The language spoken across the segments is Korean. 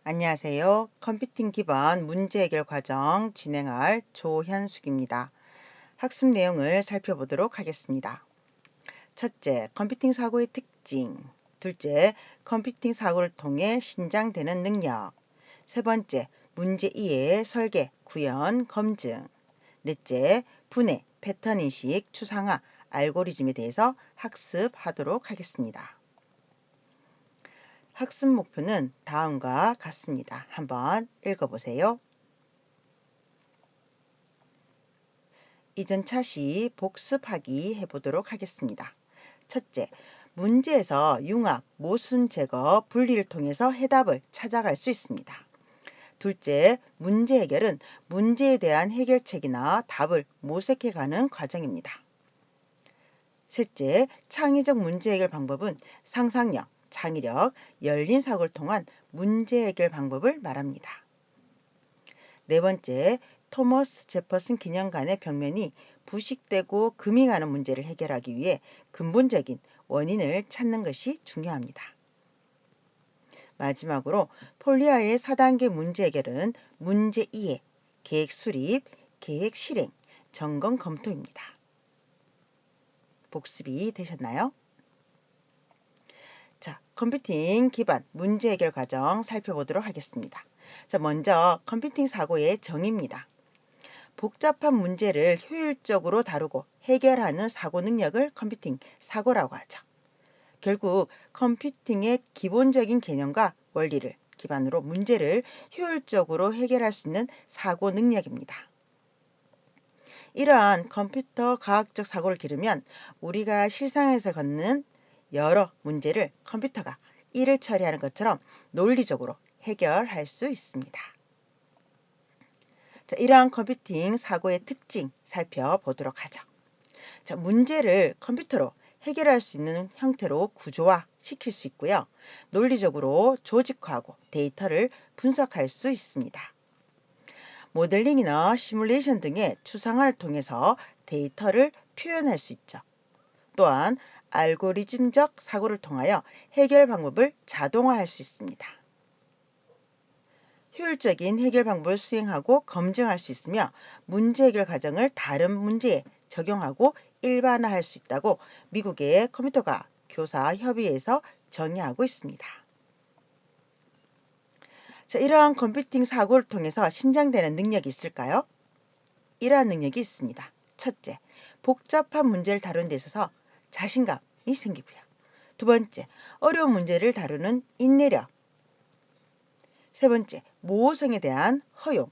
안녕하세요. 컴퓨팅 기반 문제 해결 과정 진행할 조현숙입니다. 학습 내용을 살펴보도록 하겠습니다. 첫째, 컴퓨팅 사고의 특징. 둘째, 컴퓨팅 사고를 통해 신장되는 능력. 세 번째, 문제 이해, 설계, 구현, 검증. 넷째, 분해, 패턴 인식, 추상화, 알고리즘에 대해서 학습하도록 하겠습니다. 학습 목표는 다음과 같습니다. 한번 읽어보세요. 이전 차시 복습하기 해보도록 하겠습니다. 첫째, 문제에서 융합, 모순 제거, 분리를 통해서 해답을 찾아갈 수 있습니다. 둘째, 문제 해결은 문제에 대한 해결책이나 답을 모색해가는 과정입니다. 셋째, 창의적 문제 해결 방법은 상상력, 창의력, 열린 사고를 통한 문제 해결 방법을 말합니다. 네 번째, 토머스 제퍼슨 기념관의 벽면이 부식되고 금이 가는 문제를 해결하기 위해 근본적인 원인을 찾는 것이 중요합니다. 마지막으로 폴리아의 4단계 문제 해결은 문제 이해, 계획 수립, 계획 실행, 점검 검토입니다. 복습이 되셨나요? 자, 컴퓨팅 기반 문제 해결 과정 살펴보도록 하겠습니다. 자, 먼저 컴퓨팅 사고의 정의입니다. 복잡한 문제를 효율적으로 다루고 해결하는 사고 능력을 컴퓨팅 사고라고 하죠. 결국 컴퓨팅의 기본적인 개념과 원리를 기반으로 문제를 효율적으로 해결할 수 있는 사고 능력입니다. 이러한 컴퓨터 과학적 사고를 기르면 우리가 실생활에서 겪는 여러 문제를 컴퓨터가 일을 처리하는 것처럼 논리적으로 해결할 수 있습니다. 자, 이러한 컴퓨팅 사고의 특징 살펴보도록 하죠. 자, 문제를 컴퓨터로 해결할 수 있는 형태로 구조화 시킬 수 있고요. 논리적으로 조직화하고 데이터를 분석할 수 있습니다. 모델링이나 시뮬레이션 등의 추상화를 통해서 데이터를 표현할 수 있죠. 또한 알고리즘적 사고를 통하여 해결 방법을 자동화할 수 있습니다. 효율적인 해결 방법을 수행하고 검증할 수 있으며 문제 해결 과정을 다른 문제에 적용하고 일반화할 수 있다고 미국의 컴퓨터과 교사 협의회에서 정의하고 있습니다. 자, 이러한 컴퓨팅 사고를 통해서 신장되는 능력이 있을까요? 이러한 능력이 있습니다. 첫째, 복잡한 문제를 다루는 데 있어서 자신감이 생기고요. 두 번째, 어려운 문제를 다루는 인내력. 세 번째, 모호성에 대한 허용.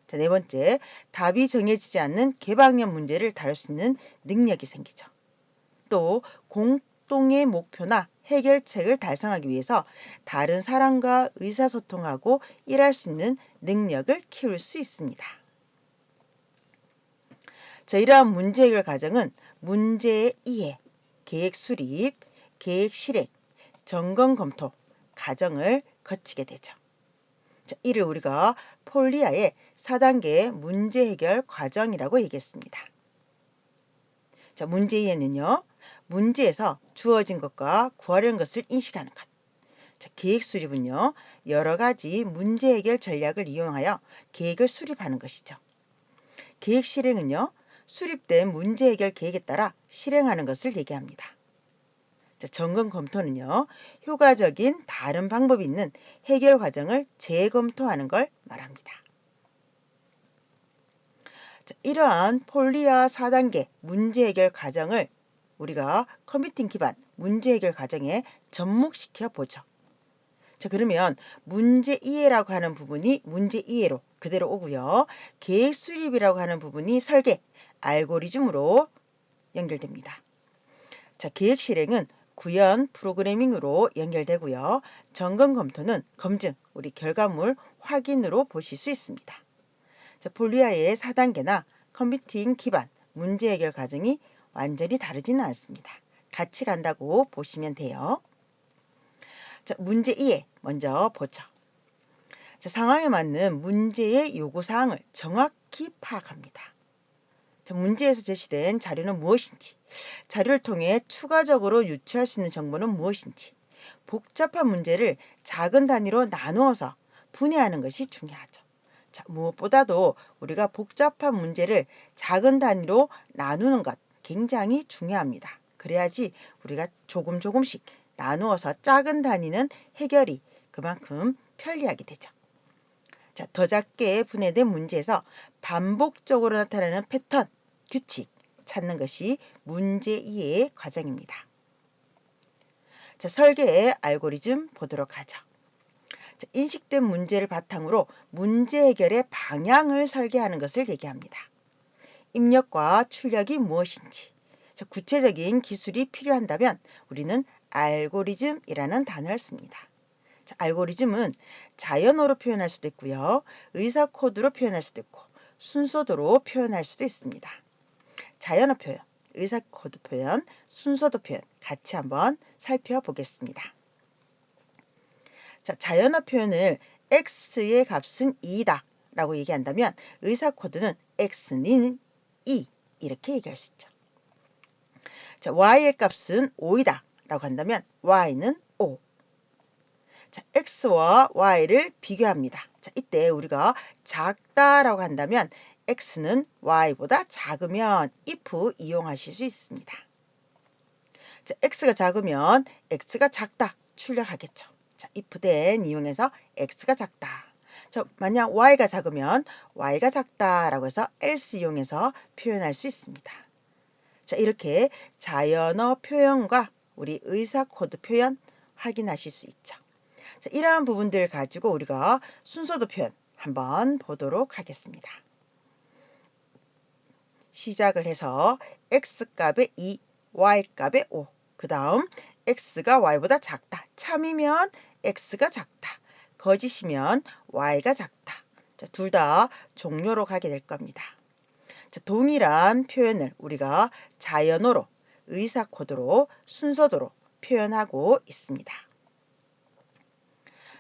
자, 네 번째, 답이 정해지지 않는 개방형 문제를 다룰 수 있는 능력이 생기죠. 또 공동의 목표나 해결책을 달성하기 위해서 다른 사람과 의사소통하고 일할 수 있는 능력을 키울 수 있습니다. 자, 이러한 문제 해결 과정은 문제의 이해, 계획 수립, 계획 실행, 점검 검토 과정을 거치게 되죠. 자, 이를 우리가 폴리아의 4단계 문제 해결 과정이라고 얘기했습니다. 자, 문제 이해는요. 문제에서 주어진 것과 구하려는 것을 인식하는 것. 자, 계획 수립은요. 여러 가지 문제 해결 전략을 이용하여 계획을 수립하는 것이죠. 계획 실행은요. 수립된 문제 해결 계획에 따라 실행하는 것을 얘기합니다. 자, 점검 검토는요. 효과적인 다른 방법이 있는 해결 과정을 재검토하는 걸 말합니다. 자, 이러한 폴리아 4단계 문제 해결 과정을 우리가 컴퓨팅 기반 문제 해결 과정에 접목시켜 보죠. 자, 그러면 문제 이해라고 하는 부분이 문제 이해로 그대로 오고요. 계획 수립이라고 하는 부분이 설계, 알고리즘으로 연결됩니다. 자, 계획 실행은 구현, 프로그래밍으로 연결되고요. 점검 검토는 검증, 우리 결과물 확인으로 보실 수 있습니다. 자, 폴리아의 4단계나 컴퓨팅 기반 문제 해결 과정이 완전히 다르지는 않습니다. 같이 간다고 보시면 돼요. 자, 문제 이해 먼저 보죠. 자, 상황에 맞는 문제의 요구사항을 정확히 파악합니다. 자, 문제에서 제시된 자료는 무엇인지, 자료를 통해 추가적으로 유추할 수 있는 정보는 무엇인지, 복잡한 문제를 작은 단위로 나누어서 분해하는 것이 중요하죠. 자, 무엇보다도 우리가 복잡한 문제를 작은 단위로 나누는 것 굉장히 중요합니다. 그래야지 우리가 조금씩 나누어서 작은 단위는 해결이 그만큼 편리하게 되죠. 자, 더 작게 분해된 문제에서 반복적으로 나타나는 패턴, 규칙 찾는 것이 문제 이해 과정입니다. 자, 설계의 알고리즘 보도록 하죠. 자, 인식된 문제를 바탕으로 문제 해결의 방향을 설계하는 것을 얘기합니다. 입력과 출력이 무엇인지, 자, 구체적인 기술이 필요한다면 우리는 알고리즘이라는 단어를 씁니다. 자, 알고리즘은 자연어로 표현할 수도 있고요. 의사 코드로 표현할 수도 있고 순서도로 표현할 수도 있습니다. 자연어 표현, 의사 코드 표현, 순서도 표현 같이 한번 살펴보겠습니다. 자, 자연어 표현을 x의 값은 2다 라고 얘기한다면 의사 코드는 x는 2 이렇게 얘기할 수 있죠. 자, y의 값은 5이다 라고 한다면 y는 5. 자, x와 y를 비교합니다. 자, 이때 우리가 작다라고 한다면 x는 y보다 작으면 if 이용하실 수 있습니다. 자, x가 작으면 x가 작다 출력하겠죠. 자, if then 이용해서 x가 작다. 자, 만약 y가 작으면 y가 작다라고 해서 else 이용해서 표현할 수 있습니다. 자, 이렇게 자연어 표현과 우리 의사 코드 표현 확인하실 수 있죠. 자, 이러한 부분들 가지고 우리가 순서도 표현 한번 보도록 하겠습니다. 시작을 해서 x값에 2, y값에 5. 그 다음 x가 y보다 작다. 참이면 x가 작다. 거짓이면 y가 작다. 둘 다 종료로 가게 될 겁니다. 자, 동일한 표현을 우리가 자연어로, 의사코드로, 순서도로 표현하고 있습니다.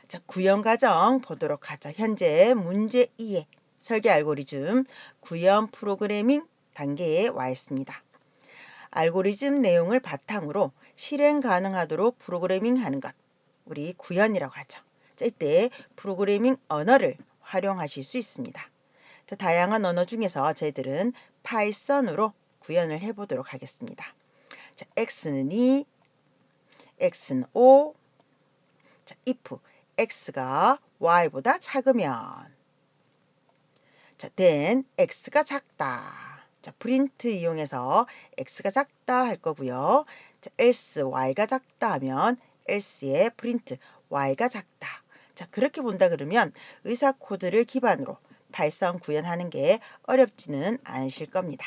자, 구현 과정 보도록 하죠. 현재 문제 2의 설계 알고리즘 구현 프로그래밍 단계에 와 있습니다. 알고리즘 내용을 바탕으로 실행 가능하도록 프로그래밍하는 것, 우리 구현이라고 하죠. 자, 이때 프로그래밍 언어를 활용하실 수 있습니다. 자, 다양한 언어 중에서 저희들은 파이썬으로 구현을 해보도록 하겠습니다. 자, x는 2, x는 5, 자, if x가 y보다 작으면 자, then x가 작다. 자, 프린트 이용해서 x가 작다 할 거고요. 자, else y가 작다 하면 else의 프린트 y가 작다. 자, 그렇게 본다 그러면 의사 코드를 기반으로 파이썬 구현하는 게 어렵지는 않으실 겁니다.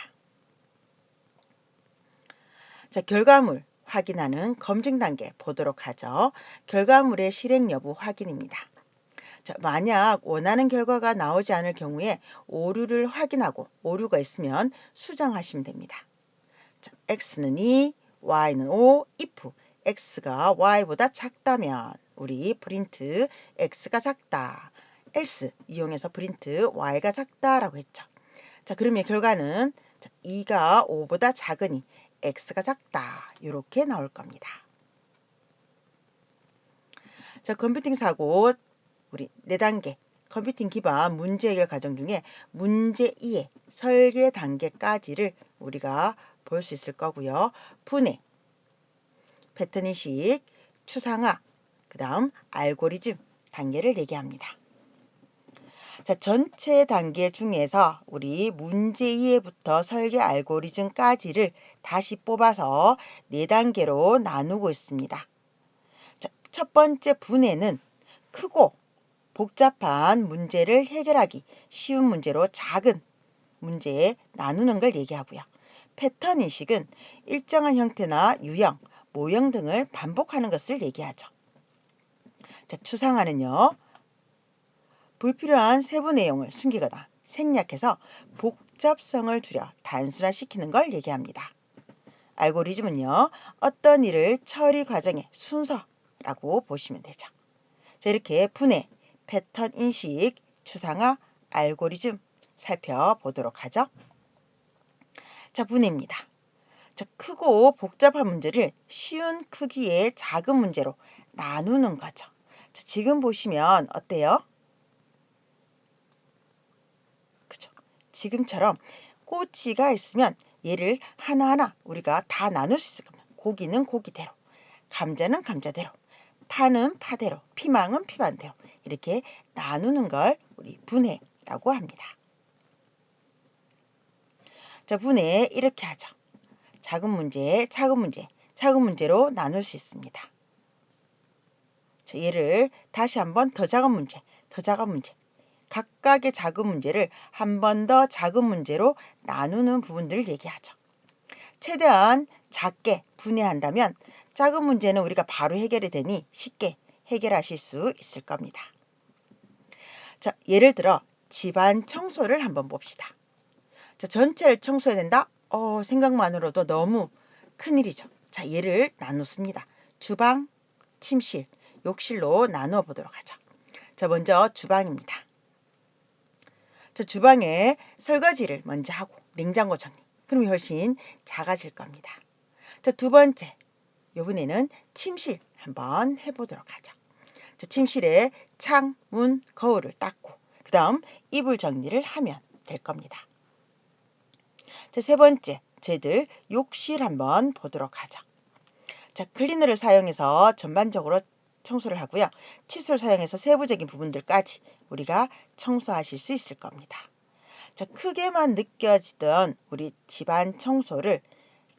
자, 결과물 확인하는 검증 단계 보도록 하죠. 결과물의 실행 여부 확인입니다. 자, 만약 원하는 결과가 나오지 않을 경우에 오류를 확인하고 오류가 있으면 수정하시면 됩니다. 자, x는 2, y는 5, if x가 y보다 작다면 우리 프린트 x가 작다. else 이용해서 프린트 y가 작다라고 했죠. 자, 그러면 결과는 2가 5보다 작으니 x가 작다. 이렇게 나올 겁니다. 자, 컴퓨팅 사고 우리 4단계 컴퓨팅 기반 문제 해결 과정 중에 문제 2의 설계 단계까지를 우리가 볼 수 있을 거고요. 분해, 패턴 인식, 추상화, 그 다음 알고리즘 단계를 얘기합니다. 자, 전체 단계 중에서 우리 문제 2회부터 설계 알고리즘까지를 다시 뽑아서 4단계로 나누고 있습니다. 자, 첫 번째 분해는 크고 복잡한 문제를 해결하기 쉬운 문제로 작은 문제에 나누는 걸 얘기하고요. 패턴 인식은 일정한 형태나 유형, 모형 등을 반복하는 것을 얘기하죠. 자, 추상화는요. 불필요한 세부 내용을 숨기거나 생략해서 복잡성을 줄여 단순화시키는 걸 얘기합니다. 알고리즘은요. 어떤 일을 처리 과정의 순서라고 보시면 되죠. 자, 이렇게 분해, 패턴 인식, 추상화, 알고리즘 살펴보도록 하죠. 자, 분해입니다. 자, 크고 복잡한 문제를 쉬운 크기의 작은 문제로 나누는 거죠. 자, 지금 보시면 어때요? 지금처럼 꼬치가 있으면 얘를 하나하나 우리가 다 나눌 수 있을 겁니다. 고기는 고기대로, 감자는 감자대로, 파는 파대로, 피망은 피망대로 이렇게 나누는 걸 우리 분해라고 합니다. 자, 분해 이렇게 하죠. 작은 문제, 작은 문제, 작은 문제로 나눌 수 있습니다. 자, 얘를 다시 한번 더 작은 문제, 더 작은 문제, 각각의 작은 문제를 한 번 더 작은 문제로 나누는 부분들을 얘기하죠. 최대한 작게 분해한다면 작은 문제는 우리가 바로 해결이 되니 쉽게 해결하실 수 있을 겁니다. 자, 예를 들어 집안 청소를 한번 봅시다. 자, 전체를 청소해야 된다? 생각만으로도 너무 큰일이죠. 자, 얘를 나누습니다. 주방, 침실, 욕실로 나누어 보도록 하죠. 자, 먼저 주방입니다. 자, 주방에 설거지를 먼저 하고 냉장고 정리. 그럼 훨씬 작아질 겁니다. 자, 두 번째, 이번에는 침실 한번 해보도록 하죠. 자, 침실에 창, 문, 거울을 닦고 그 다음 이불 정리를 하면 될 겁니다. 자, 세 번째, 저희들 욕실 한번 보도록 하죠. 자, 클리너를 사용해서 전반적으로 청소를 하고요. 칫솔 사용해서 세부적인 부분들까지 우리가 청소하실 수 있을 겁니다. 자, 크게만 느껴지던 우리 집안 청소를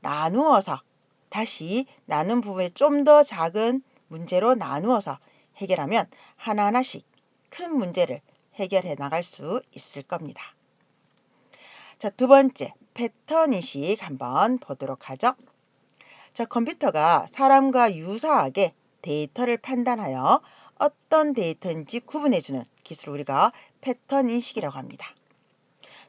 나누어서 다시 나눈 부분에 좀 더 작은 문제로 나누어서 해결하면 하나하나씩 큰 문제를 해결해 나갈 수 있을 겁니다. 자, 두 번째, 패턴 인식 한번 보도록 하죠. 자, 컴퓨터가 사람과 유사하게 데이터를 판단하여 어떤 데이터인지 구분해주는 기술을 우리가 패턴 인식이라고 합니다.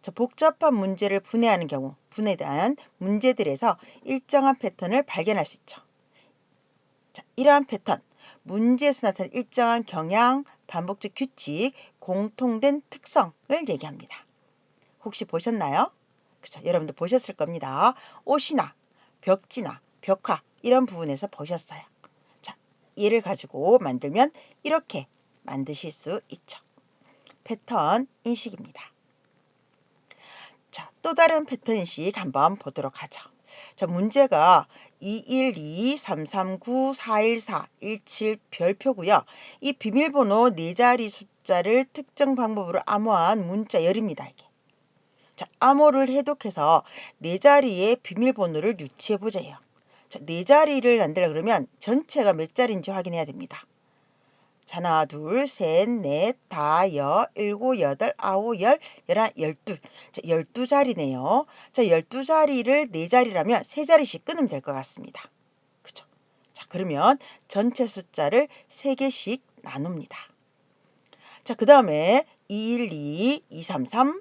자, 복잡한 문제를 분해하는 경우 분해된 문제들에서 일정한 패턴을 발견할 수 있죠. 자, 이러한 패턴, 문제에서 나타나는 일정한 경향, 반복적 규칙, 공통된 특성을 얘기합니다. 혹시 보셨나요? 그쵸? 여러분들 보셨을 겁니다. 옷이나 벽지나 벽화 이런 부분에서 보셨어요. 자, 얘를 가지고 만들면 이렇게 만드실 수 있죠. 패턴 인식입니다. 자, 또 다른 패턴 인식 한번 보도록 하죠. 자, 문제가 212, 339, 414, 17 별표고요. 이 비밀번호 4자리 숫자를 특정 방법으로 암호한 문자 열입니다. 이게. 자, 암호를 해독해서 4자리의 비밀번호를 유추해보자요. 자, 4자리를 만들려 그러면 전체가 몇 자리인지 확인해야 됩니다. 자, 하나, 둘, 셋, 넷, 다, 일곱, 여덟, 아홉, 열, 열한, 12. 자, 12자리네요. 자, 12자리를 4자리라면 3자리씩 끊으면 될 것 같습니다. 그죠? 자, 그러면 전체 숫자를 3개씩 나눕니다. 자, 그 다음에 212, 233,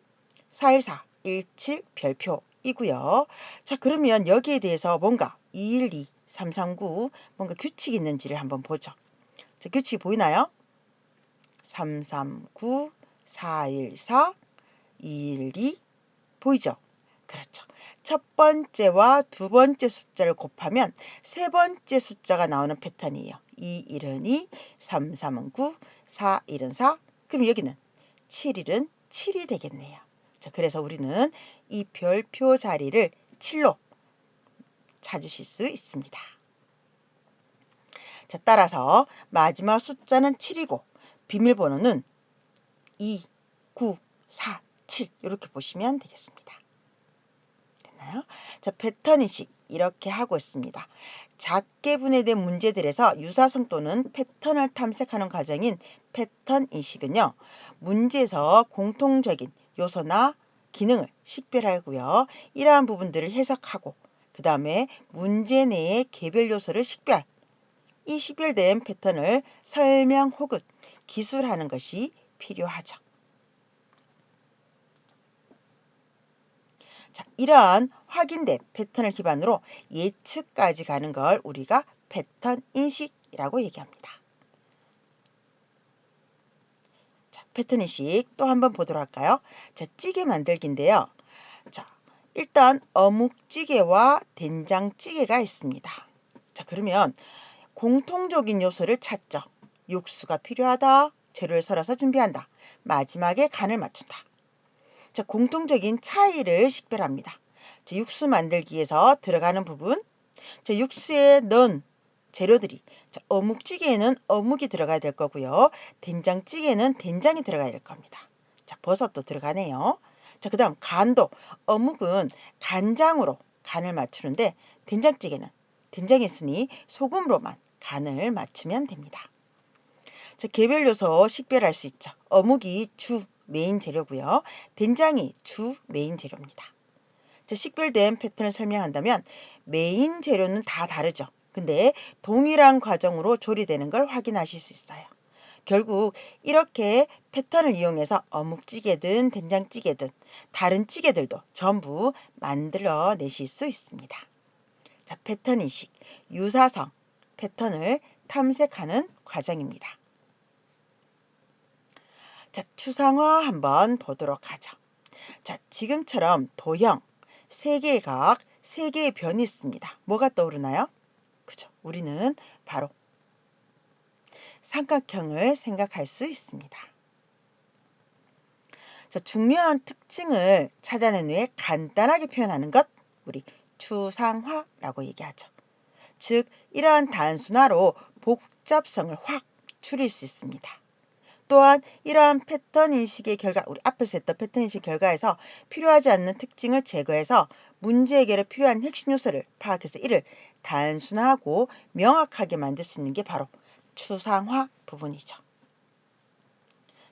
414, 17 별표이고요. 자, 그러면 여기에 대해서 뭔가 212, 339 뭔가 규칙이 있는지를 한번 보죠. 자, 규칙이 보이나요? 339, 414, 212 보이죠? 그렇죠. 첫 번째와 두 번째 숫자를 곱하면 세 번째 숫자가 나오는 패턴이에요. 2, 1은 2, 3, 3은 9, 4, 1은 4. 그럼 여기는 7, 1은 7이 되겠네요. 자, 그래서 우리는 이 별표 자리를 7로 찾으실 수 있습니다. 자, 따라서 마지막 숫자는 7이고 비밀번호는 2, 9, 4, 7 이렇게 보시면 되겠습니다. 됐나요? 자, 패턴 인식 이렇게 하고 있습니다. 작게 분해된 문제들에서 유사성 또는 패턴을 탐색하는 과정인 패턴 인식은요. 문제에서 공통적인 요소나 기능을 식별하고요. 이러한 부분들을 해석하고 그 다음에 문제 내의 개별 요소를 식별, 이 식별된 패턴을 설명 혹은 기술하는 것이 필요하죠. 자, 이러한 확인된 패턴을 기반으로 예측까지 가는 걸 우리가 패턴 인식이라고 얘기합니다. 자, 패턴 인식 또 한번 보도록 할까요? 자, 찌개 만들기인데요. 자, 일단 어묵찌개와 된장찌개가 있습니다. 자, 그러면 공통적인 요소를 찾죠. 육수가 필요하다. 재료를 썰어서 준비한다. 마지막에 간을 맞춘다. 자, 공통적인 차이를 식별합니다. 자, 육수 만들기에서 들어가는 부분, 자, 육수에 넣은 재료들이, 자, 어묵찌개에는 어묵이 들어가야 될 거고요. 된장찌개에는 된장이 들어가야 될 겁니다. 자, 버섯도 들어가네요. 자, 그 다음 간도, 어묵은 간장으로 간을 맞추는데 된장찌개는 된장이 있으니 소금으로만 간을 맞추면 됩니다. 자, 개별 요소 식별할 수 있죠. 어묵이 주 메인 재료고요. 된장이 주 메인 재료입니다. 자, 식별된 패턴을 설명한다면 메인 재료는 다 다르죠. 근데 동일한 과정으로 조리되는 걸 확인하실 수 있어요. 결국 이렇게 패턴을 이용해서 어묵찌개든 된장찌개든 다른 찌개들도 전부 만들어 내실 수 있습니다. 자, 패턴 인식, 유사성, 패턴을 탐색하는 과정입니다. 자, 추상화 한번 보도록 하죠. 자, 지금처럼 도형, 세 개의 각, 세 개의 변이 있습니다. 뭐가 떠오르나요? 그죠? 우리는 바로 삼각형을 생각할 수 있습니다. 자, 중요한 특징을 찾아낸 후에 간단하게 표현하는 것, 우리 추상화라고 얘기하죠. 즉, 이러한 단순화로 복잡성을 확 줄일 수 있습니다. 또한 이러한 패턴 인식의 결과, 우리 앞에서 했던 패턴 인식 결과에서 필요하지 않는 특징을 제거해서 문제 해결에 필요한 핵심 요소를 파악해서 이를 단순화하고 명확하게 만들 수 있는 게 바로 추상화 부분이죠.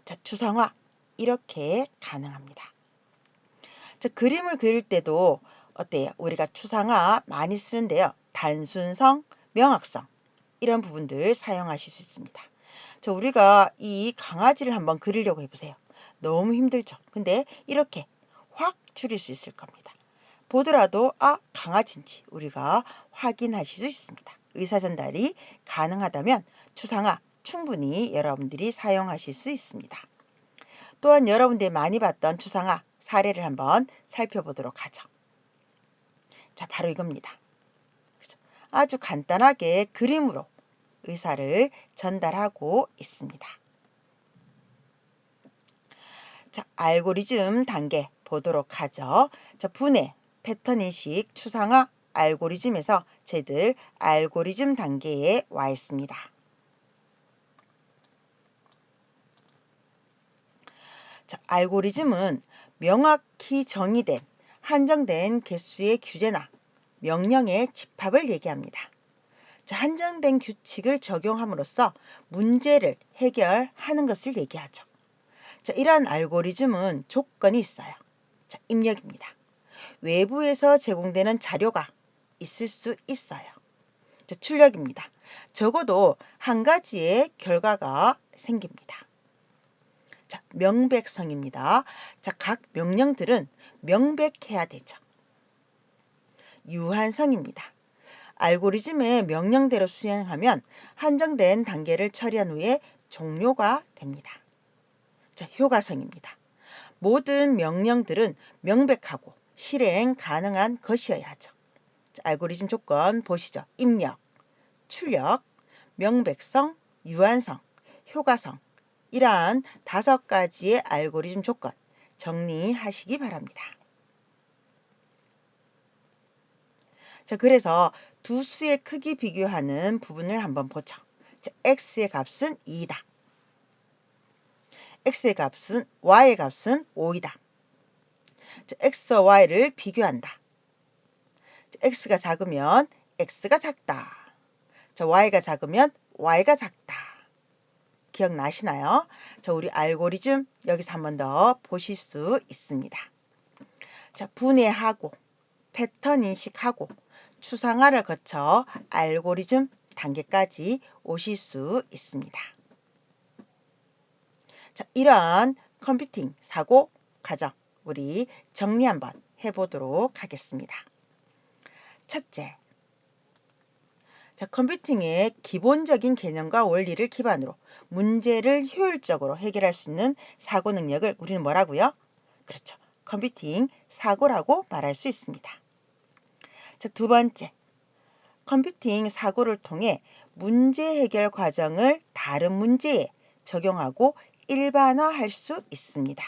자, 추상화 이렇게 가능합니다. 자, 그림을 그릴 때도 어때요? 우리가 추상화 많이 쓰는데요. 단순성, 명확성 이런 부분들 사용하실 수 있습니다. 자, 우리가 이 강아지를 한번 그리려고 해보세요. 너무 힘들죠. 근데 이렇게 확 줄일 수 있을 겁니다. 보더라도 강아지인지 우리가 확인하실 수 있습니다. 의사 전달이 가능하다면 추상화 충분히 여러분들이 사용하실 수 있습니다. 또한 여러분들이 많이 봤던 추상화 사례를 한번 살펴보도록 하죠. 자, 바로 이겁니다. 아주 간단하게 그림으로 의사를 전달하고 있습니다. 자, 알고리즘 단계 보도록 하죠. 자, 분해, 패턴 인식, 추상화, 알고리즘에서 저희들 알고리즘 단계에 와 있습니다. 자, 알고리즘은 명확히 정의된 한정된 개수의 규제나 명령의 집합을 얘기합니다. 자, 한정된 규칙을 적용함으로써 문제를 해결하는 것을 얘기하죠. 자, 이러한 알고리즘은 조건이 있어요. 자, 입력입니다. 외부에서 제공되는 자료가 있을 수 있어요. 자, 출력입니다. 적어도 한 가지의 결과가 생깁니다. 자, 명백성입니다. 자, 각 명령들은 명백해야 되죠. 유한성입니다. 알고리즘의 명령대로 수행하면 한정된 단계를 처리한 후에 종료가 됩니다. 자, 효과성입니다. 모든 명령들은 명백하고 실행 가능한 것이어야 하죠. 자, 알고리즘 조건 보시죠. 입력, 출력, 명백성, 유한성, 효과성 이러한 5가지의 알고리즘 조건 정리하시기 바랍니다. 자, 그래서 두 수의 크기 비교하는 부분을 한번 보죠. 자, x의 값은 2이다. x의 값은 y의 값은 5이다. 자, x와 y를 비교한다. 자, x가 작으면 x가 작다. 자, y가 작으면 y가 작다. 기억나시나요? 자, 우리 알고리즘 여기서 한 번 더 보실 수 있습니다. 자, 분해하고 패턴 인식하고 추상화를 거쳐 알고리즘 단계까지 오실 수 있습니다. 자, 이러한 컴퓨팅 사고 과정 우리 정리 한번 해보도록 하겠습니다. 첫째, 자, 컴퓨팅의 기본적인 개념과 원리를 기반으로 문제를 효율적으로 해결할 수 있는 사고 능력을 우리는 뭐라고요? 그렇죠. 컴퓨팅 사고라고 말할 수 있습니다. 자, 두 번째, 컴퓨팅 사고를 통해 문제 해결 과정을 다른 문제에 적용하고 일반화할 수 있습니다.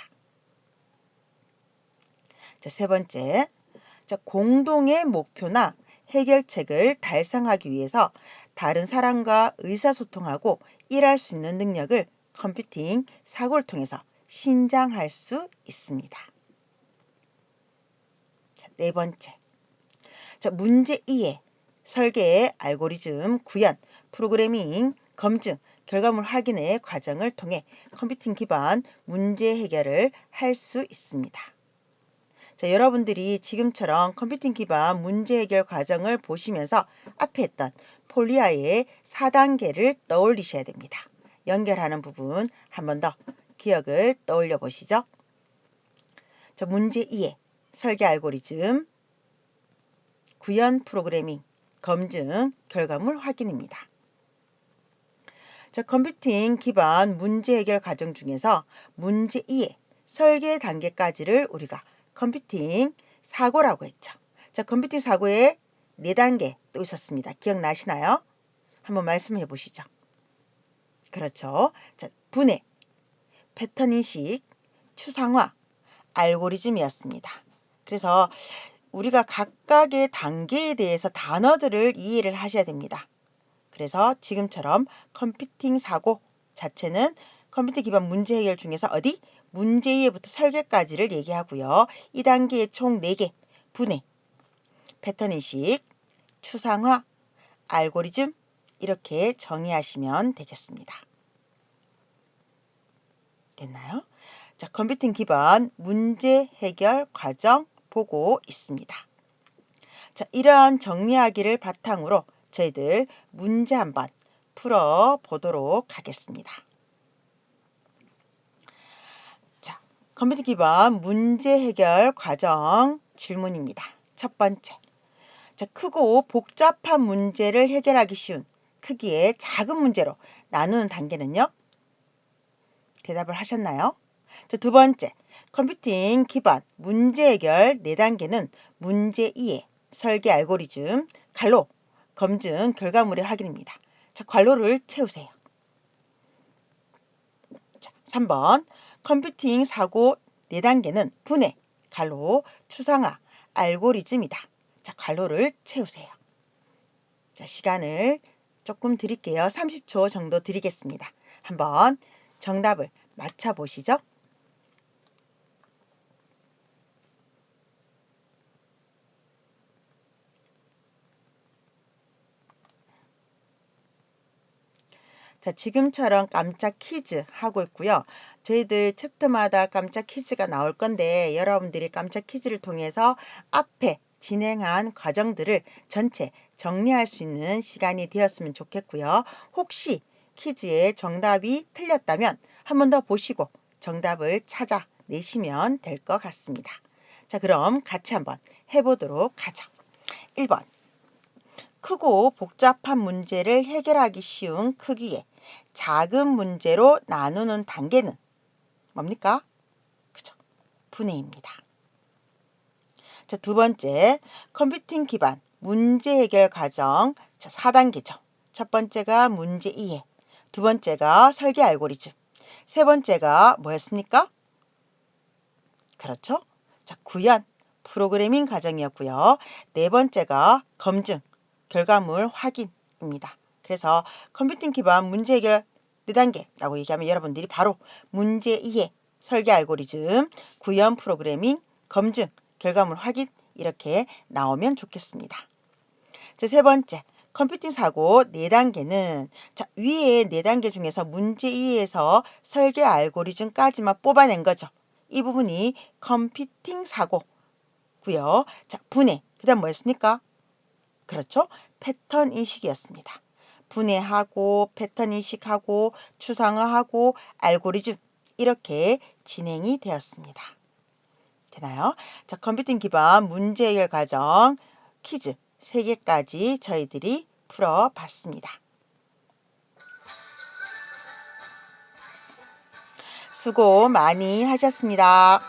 자, 세 번째. 자, 공동의 목표나 해결책을 달성하기 위해서 다른 사람과 의사소통하고 일할 수 있는 능력을 컴퓨팅 사고를 통해서 신장할 수 있습니다. 자, 네 번째. 자, 문제 이해, 설계, 알고리즘, 구현, 프로그래밍, 검증, 결과물 확인의 과정을 통해 컴퓨팅 기반 문제 해결을 할 수 있습니다. 자, 여러분들이 지금처럼 컴퓨팅 기반 문제 해결 과정을 보시면서 앞에 했던 폴리아의 4단계를 떠올리셔야 됩니다. 연결하는 부분 한 번 더 기억을 떠올려 보시죠. 자, 문제 이해, 설계 알고리즘, 구현 프로그래밍, 검증, 결과물 확인입니다. 자, 컴퓨팅 기반 문제 해결 과정 중에서 문제 이해, 설계 단계까지를 우리가 컴퓨팅 사고라고 했죠. 자, 컴퓨팅 사고에 4단계 또 있었습니다. 기억나시나요? 한번 말씀해 보시죠. 그렇죠. 자, 분해, 패턴 인식, 추상화, 알고리즘이었습니다. 그래서 우리가 각각의 단계에 대해서 단어들을 이해를 하셔야 됩니다. 그래서 지금처럼 컴퓨팅 사고 자체는 컴퓨터 기반 문제 해결 중에서 어디? 문제 이해부터 설계까지를 얘기하고요. 이 단계에 총 4개, 분해, 패턴 인식, 추상화, 알고리즘 이렇게 정의하시면 되겠습니다. 됐나요? 자, 컴퓨팅 기반 문제 해결 과정 보고 있습니다. 자, 이러한 정리하기를 바탕으로 저희들 문제 한번 풀어보도록 하겠습니다. 자, 컴퓨터 기반 문제 해결 과정 질문입니다. 첫 번째. 자, 크고 복잡한 문제를 해결하기 쉬운 크기의 작은 문제로 나누는 단계는요? 대답을 하셨나요? 자, 두 번째. 컴퓨팅 기반 문제 해결 4단계는 문제 이해, 설계 알고리즘, 갈로, 검증, 결과물의 확인입니다. 자, 괄호를 채우세요. 자, 3번. 컴퓨팅 사고 4단계는 분해, 갈로, 추상화, 알고리즘이다. 자, 괄호를 채우세요. 자, 시간을 조금 드릴게요. 30초 정도 드리겠습니다. 한번 정답을 맞춰보시죠. 자, 지금처럼 깜짝 퀴즈 하고 있고요. 저희들 챕터마다 깜짝 퀴즈가 나올 건데 여러분들이 깜짝 퀴즈를 통해서 앞에 진행한 과정들을 전체 정리할 수 있는 시간이 되었으면 좋겠고요. 혹시 퀴즈의 정답이 틀렸다면 한 번 더 보시고 정답을 찾아내시면 될 것 같습니다. 자, 그럼 같이 한번 해보도록 하죠. 1번. 크고 복잡한 문제를 해결하기 쉬운 크기의 작은 문제로 나누는 단계는 뭡니까? 그죠? 분해입니다. 자, 두 번째, 컴퓨팅 기반 문제 해결 과정 4단계죠. 첫 번째가 문제 이해, 두 번째가 설계 알고리즘, 세 번째가 뭐였습니까? 그렇죠? 자, 구현, 프로그래밍 과정이었고요. 네 번째가 검증, 결과물 확인입니다. 그래서 컴퓨팅 기반 문제 해결 4단계라고 얘기하면 여러분들이 바로 문제 이해, 설계 알고리즘, 구현 프로그래밍, 검증, 결과물 확인 이렇게 나오면 좋겠습니다. 자, 세 번째, 컴퓨팅 사고 4단계는 자, 위에 4단계 중에서 문제 이해에서 설계 알고리즘까지만 뽑아낸 거죠. 이 부분이 컴퓨팅 사고고요. 자, 분해. 그다음 뭐였습니까? 그렇죠? 패턴 인식이었습니다. 분해하고 패턴 인식하고 추상화하고 알고리즘 이렇게 진행이 되었습니다. 되나요? 자, 컴퓨팅 기반 문제 해결 과정 퀴즈 3개까지 저희들이 풀어봤습니다. 수고 많이 하셨습니다.